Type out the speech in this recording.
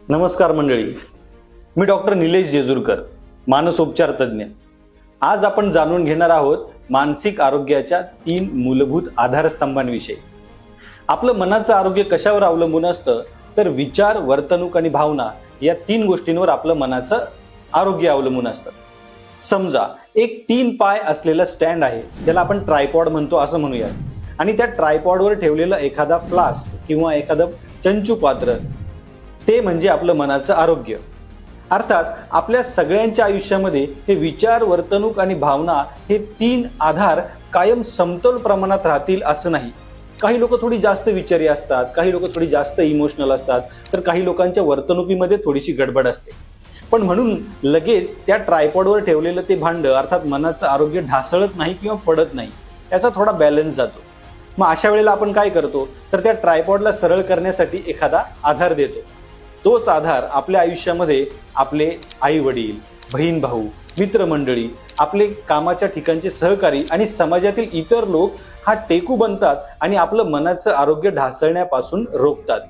नमस्कार मंडळी, मी डॉक्टर निलेश जेजुरकर, मानसोपचार तज्ज्ञ। आज आपण जाणून घेणार आहोत मानसिक आरोग्याच्या 3 मूलभूत आधारस्तंभांविषयी। आपलं मनाचं आरोग्य कशावर अवलंबून असतं तर विचार, वर्तणूक आणि भावना या 3 गोष्टींवर आपलं मनाचं आरोग्य अवलंबून असतं। समजा एक 3 पाय असलेला स्टँड आहे, ज्याला आपण ट्रायपॉड म्हणतो असं म्हणूया, आणि त्या ट्रायपॉडवर ठेवलेला एखादा फ्लास्क किंवा एखादं चंचू पात्र ते म्हणजे आपलं मनाचं आरोग्य। अर्थात आपल्या सगळ्यांच्या आयुष्यामध्ये हे विचार, वर्तणूक आणि भावना हे 3 आधार कायम समतोल प्रमाणात राहतील असं नाही। काही लोक थोडी जास्त विचारी असतात, काही लोक थोडी जास्त इमोशनल असतात, तर काही लोकांच्या वर्तणुकीमध्ये थोडीशी गडबड असते। पण म्हणून लगेच त्या ट्रायपॉडवर ठेवलेलं ते भांड अर्थात मनाचं आरोग्य ढासळत नाही किंवा पडत नाही, त्याचा थोडा बॅलन्स जातो। मग अशा वेळेला आपण काय करतो तर त्या ट्रायपॉडला सरळ करण्यासाठी एखादा आधार देतो। तोच आधार आपल्या आयुष्यामध्ये आपले आई वडील, बहीण भाऊ, मित्रमंडळी, आपले कामाच्या ठिकाणचे सहकारी आणि समाजातील इतर लोक हा टेकू बनतात आणि आपलं मनाचं आरोग्य ढासळण्यापासून रोखतात।